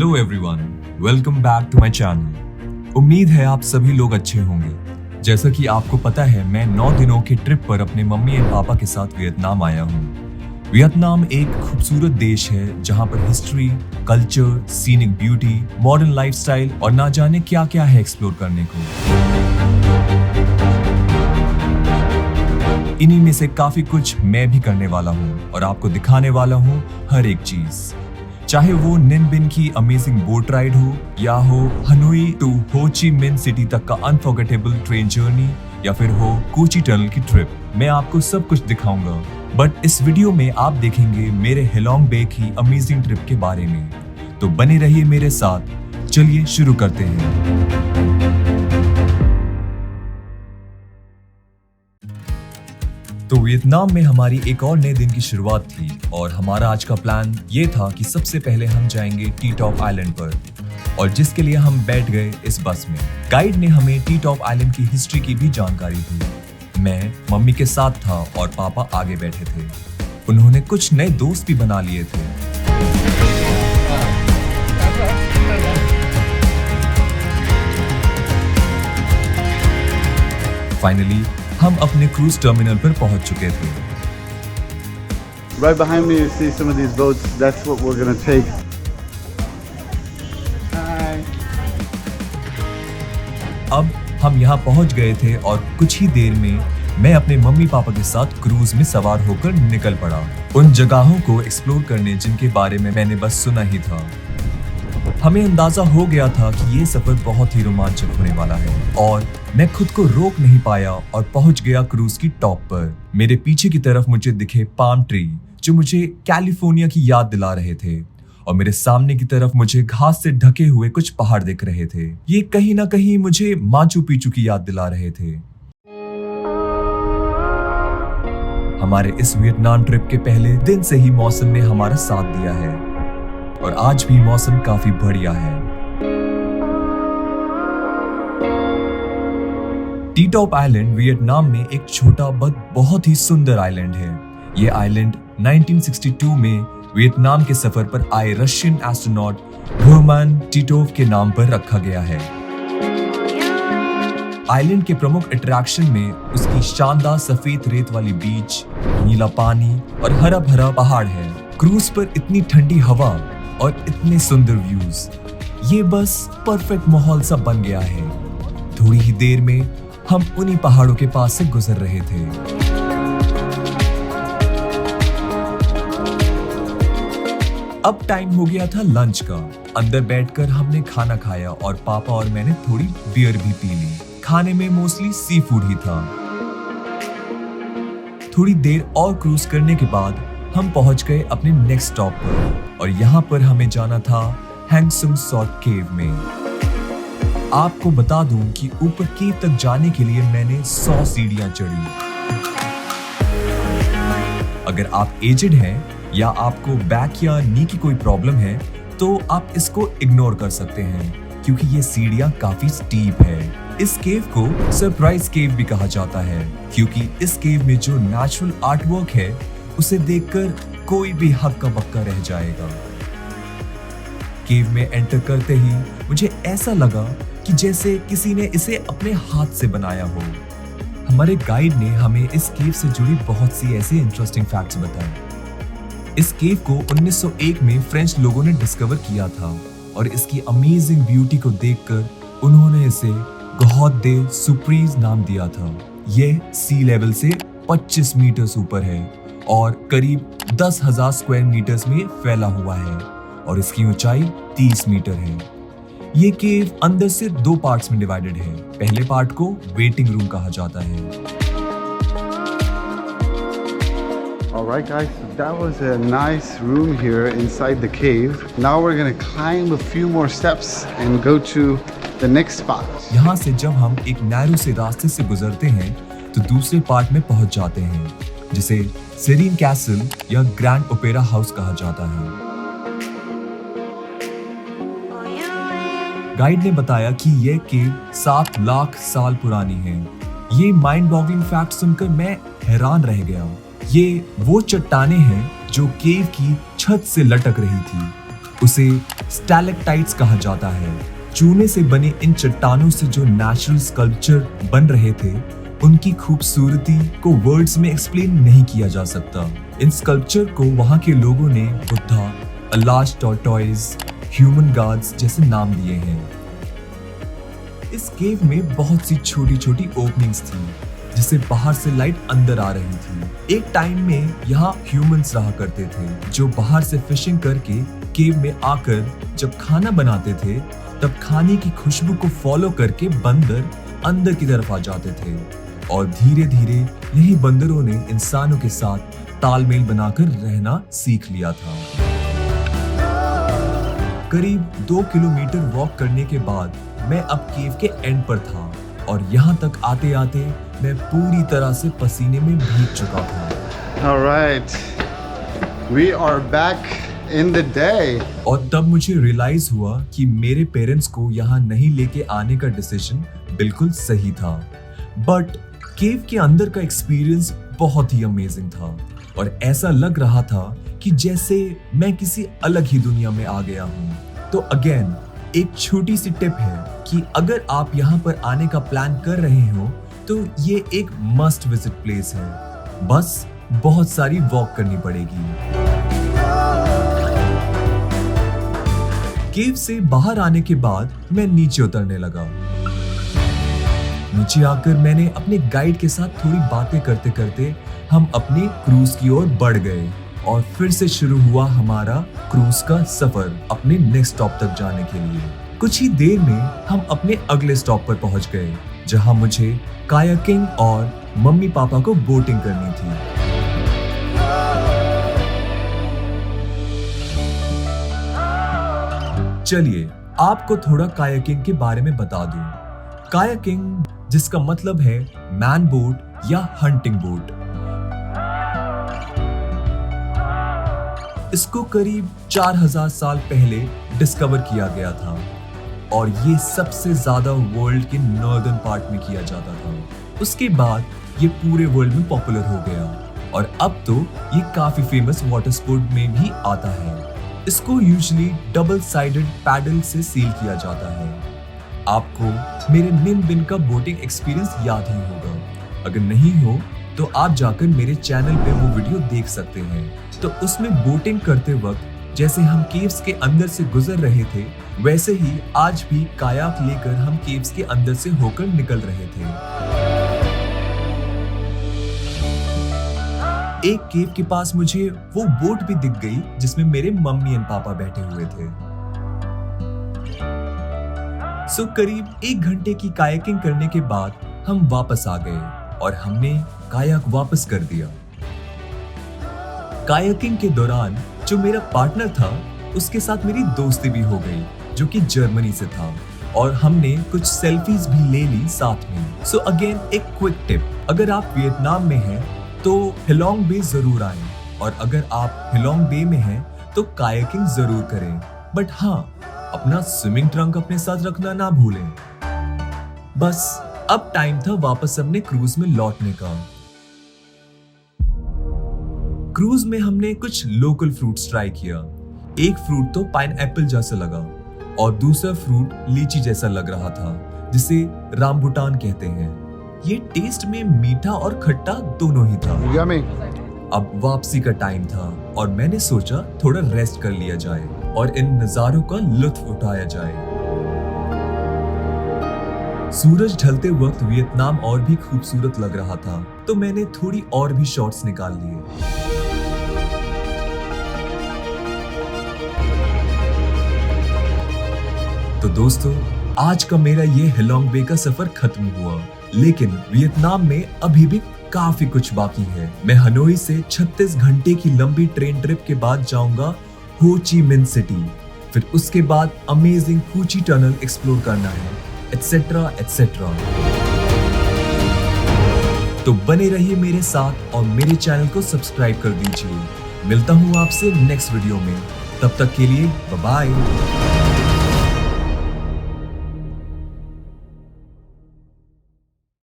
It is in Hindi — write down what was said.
Hello everyone, welcome back to my channel. उम्मीद है आप सभी लोग अच्छे होंगे। जैसा कि आपको पता है, मैं 9 दिनों के ट्रिप पर अपने मम्मी एंड पापा के साथ वियतनाम आया हूँ। वियतनाम एक खूबसूरत देश है जहाँ पर history, culture, scenic beauty, modern lifestyle और ना जाने क्या क्या है एक्सप्लोर करने को। इन्हीं में से काफी कुछ मैं भी करने वाला हूँ और आपको दिखाने वाला हूँ हर एक चीज, चाहे वो निन बिन की अमेजिंग बोट राइड हो या हो हनोई टू हो ची मिन सिटी तक का अनफॉरगेटेबल ट्रेन जर्नी या फिर हो कोची टनल की ट्रिप। मैं आपको सब कुछ दिखाऊंगा, बट इस वीडियो में आप देखेंगे मेरे हेलोंग बे की अमेजिंग ट्रिप के बारे में। तो बने रहिए मेरे साथ, चलिए शुरू करते हैं। तो वियतनाम में हमारी एक और नए दिन की शुरुआत थी और हमारा आज का प्लान ये था कि सबसे पहले हम जाएंगे टी टॉप आइलैंड पर, और जिसके लिए हम बैठ गए इस बस में। गाइड ने हमें टी टॉप आइलैंड की हिस्ट्री की भी जानकारी दी। मैं मम्मी के साथ था और पापा आगे बैठे थे। उन्होंने कुछ नए दोस्त भी बना लिए थे। फाइनली हम अपने क्रूज टर्मिनल पर पहुंच चुके थे। Right behind me you see some of these boats. That's what we're going to take. अब हम यहाँ पहुंच गए थे और कुछ ही देर में मैं अपने मम्मी पापा के साथ क्रूज में सवार होकर निकल पड़ा, उन जगहों को एक्सप्लोर करने जिनके बारे में मैंने बस सुना ही था। हमें अंदाजा हो गया था कि ये सफर बहुत ही रोमांचक होने वाला है और मैं खुद को रोक नहीं पाया और पहुंच गया क्रूज की टॉप पर। मेरे पीछे की तरफ मुझे दिखे पाम ट्री जो मुझे कैलिफोर्निया की याद दिला रहे थे, और मेरे सामने की तरफ मुझे घास से ढके हुए कुछ पहाड़ दिख रहे थे। ये कहीं ना कहीं मुझे माचू पिचू की याद दिला रहे थे। हमारे इस वियतनाम ट्रिप के पहले दिन से ही मौसम ने हमारा साथ दिया है और आज भी मौसम काफी बढ़िया है। टी टॉप आइलैंड वियतनाम में एक छोटा बट बहुत ही सुंदर आइलैंड है। ये आइलैंड 1962 में वियतनाम के सफर पर आए रशियन एस्ट्रोनॉट हर्मन टिटोव के नाम पर रखा गया है। आइलैंड के प्रमुख अट्रैक्शन में उसकी शानदार सफेद रेत वाली बीच, नीला पानी और हरा भरा पहाड़ है। क्रूज पर इतनी ठंडी हवा और इतने सुंदर व्यूज, ये बस परफेक्ट माहौल सा बन गया है। थोड़ी ही देर में हम उन्हीं पहाड़ों के पास से गुजर रहे थे। अब टाइम हो गया था लंच का। अंदर बैठकर हमने खाना खाया और पापा और मैंने थोड़ी बियर भी पी ली। खाने में मोस्टली सी फूड ही था। थोड़ी देर और क्रूज करने के बाद हम पहुंच गए अपने नेक्स्ट स्टॉप पर, और यहाँ पर हमें जाना था हैंग सुंग सॉट केव में। आपको बता दूं कि ऊपर केव तक जाने के लिए मैंने 100 सीढ़ियां चढ़ी। अगर आप एजेड हैं या आपको बैक या नी की कोई प्रॉब्लम है तो आप इसको इग्नोर कर सकते हैं, क्योंकि ये सीढ़ियां काफी स्टीप है। इस केव को सरप्राइज केव भी कहा जाता है, क्योंकि इस केव में जो नेचुरल आर्टवर्क है उसे देखकर कोई भी हक्का बक्का रह जाएगा। केव में एंटर करते ही मुझे ऐसा लगा कि जैसे किसी ने इसे अपने हाथ से बनाया हो। हमारे गाइड ने हमें इस केव से जुड़ी बहुत सी ऐसी इंटरेस्टिंग फैक्ट्स बताए। इस केव को 1901 में फ्रेंच लोगों ने डिस्कवर किया था और इसकी अमेजिंग ब्यूटी को देखकर उन्होंने इसे गॉड दे सुप्रीज नाम दिया था। यह सी लेवल से 25 मीटर ऊपर है और करीब 10,000 स्क्वायर मीटर्स में फैला हुआ है, और इसकी ऊंचाई 30 मीटर है। ये केव अंदर से 2 पार्ट्स में डिवाइडेड है। पहले पार्ट को वेटिंग रूम कहा जाता है। Alright guys, so that was a nice room here inside the cave. Now we're going to climb a few more steps and go to the next spot. यहाँ से जब हम एक नैरो से रास्ते से गुजरते हैं तो दूसरे पार्ट में पहुंच जाते हैं, जिसे सेरीन कैसल या ग्रैंड ओपेरा हाउस कहा जाता है। गाइड ने बताया कि यह केव 7 लाख साल पुरानी है। ये माइंड बॉगलिंग फैक्ट सुनकर मैं हैरान रह गया। ये वो चट्टानें हैं जो केव की छत से लटक रही थी। उसे स्टैलेक्टाइट्स कहा जाता है। चूने से बने इन चट्टानों से जो नेचुरल स्कल्पचर बन रहे थे, उनकी खूबसूरती को वर्ड्स में एक्सप्लेन नहीं किया जा सकता। इन स्कल्पचर को वहां के लोगों ने Buddha, a large tortoise, human gods जैसे नाम दिए हैं। इस केव में बहुत सी छोटी छोटी ओपनिंग्स थी जिससे बाहर से लाइट अंदर आ रही थी। एक टाइम में यहाँ ह्यूमंस रहा करते थे जो बाहर से फिशिंग करके केव में आकर जब खाना बनाते थे तब खाने की खुशबू को फॉलो करके बंदर अंदर की तरफ आ जाते थे और धीरे धीरे यही बंदरों ने इंसानों के साथ तालमेल बनाकर रहना सीख लिया था। करीब 2 किलोमीटर वॉक करने के बाद मैं अब केव के एंड पर था और यहाँ तक आते आते मैं पूरी तरह से पसीने में भीग चुका था। Alright, we are back in the day. और तब मुझे रियलाइज हुआ कि मेरे पेरेंट्स को यहाँ नहीं लेके आने का डिसीजन बिल्कुल सही था। बट केव के अंदर का एक्सपीरियंस बहुत ही अमेजिंग था और ऐसा लग रहा था कि जैसे मैं किसी अलग ही दुनिया में आ गया हूँ। तो अगेन एक छोटी सी टिप है कि अगर आप यहाँ पर आने का प्लान कर रहे हो तो ये एक मस्ट विजिट प्लेस है। बस बहुत सारी वॉक करनी पड़ेगी। केव से बाहर आने के बाद मैं नीचे उतरने लगा। नीचे आकर मैंने अपने गाइड के साथ थोड़ी बातें करते करते हम अपने क्रूज की ओर बढ़ गए और फिर से शुरू हुआ हमारा क्रूज का सफर अपने नेक्स्ट स्टॉप तक जाने के लिए। कुछ ही देर में हम अपने अगले स्टॉप पर पहुंच गए जहां मुझे कायाकिंग और मम्मी पापा को बोटिंग करनी थी। चलिए आपको थोड़ा कायाकिंग के बारे में बता दूं। कायाकिंग जिसका मतलब है मैन बोट या हंटिंग बोट, इसको करीब 4000 साल पहले डिस्कवर किया गया था और ये सबसे ज्यादा वर्ल्ड के नॉर्दर्न पार्ट में किया जाता था। उसके बाद ये पूरे वर्ल्ड में पॉपुलर हो गया और अब तो ये काफी फेमस वाटर स्पोर्ट में भी आता है। इसको यूजुअली डबल साइडेड पैडल से सील किया जाता है। आपको मेरे निन बिन का बोटिंग एक्सपीरियंस याद ही होगा। अगर नहीं हो तो आप जाकर मेरे चैनल पे वो वीडियो देख सकते हैं। तो उसमें बोटिंग करते वक्त जैसे हम केव्स के अंदर से गुजर रहे थे, वैसे ही आज भी कायाक लेकर हम केव्स के अंदर से होकर निकल रहे थे। एक केव के पास मुझे वो बोट भी दिख गई जिसमें मेरे मम्मी एंड पापा बैठे हुए थे। सो करीब 1 घंटे की कायाकिंग करने के बाद हम वापस आ गए और हमने कायाक वापस कर दिया। कायाकिंग के दौरान जो मेरा पार्टनर था उसके साथ मेरी दोस्ती भी हो गई जो कि जर्मनी से था और हमने कुछ सेल्फीज भी ले ली साथ में। सो अगेन एक क्विक टिप, अगर आप वियतनाम में हैं तो हिलोंग बे जरूर आएं और अगर आप हिलोंग बे में हैं तो कायाकिंग जरूर करें। बट हाँ, अपना स्विमिंग ट्रंक अपने साथ रखना ना भूलें। बस अब टाइम था वापस अपने क्रूज में लौटने का। क्रूज में हमने कुछ लोकल फ्रूट्स ट्राई किया। एक फ्रूट तो पाइनएप्पल जैसा लगा और दूसरा फ्रूट लीची जैसा लग रहा था जिसे रामबुटान कहते हैं। ये टेस्ट में मीठा और खट्टा दोनों ही था। अब वापसी का टाइम था और मैंने सोचा थोड़ा रेस्ट कर लिया जाए और इन नजारों का लुत्फ उठाया जाए। सूरज ढलते वक्त वियतनाम और भी खूबसूरत लग रहा था तो मैंने थोड़ी और भी शॉट्स निकाल लिए। तो दोस्तों, आज का मेरा ये हिलोंग बे का सफर खत्म हुआ, लेकिन वियतनाम में अभी भी काफी कुछ बाकी है। मैं हनोई से 36 घंटे की लंबी ट्रेन ट्रिप के बाद जाऊंगा हो ची मिन सिटी, फिर उसके बाद अमेजिंग फू ची टनल एक्सप्लोर करना है, एटसेट्रा एटसेट्रा। तो बने रहिए मेरे साथ और मेरे चैनल को सब्सक्राइब कर दीजिए। मिलता हूँ आपसे नेक्स्ट वीडियो में, तब तक के लिए बाय बाय।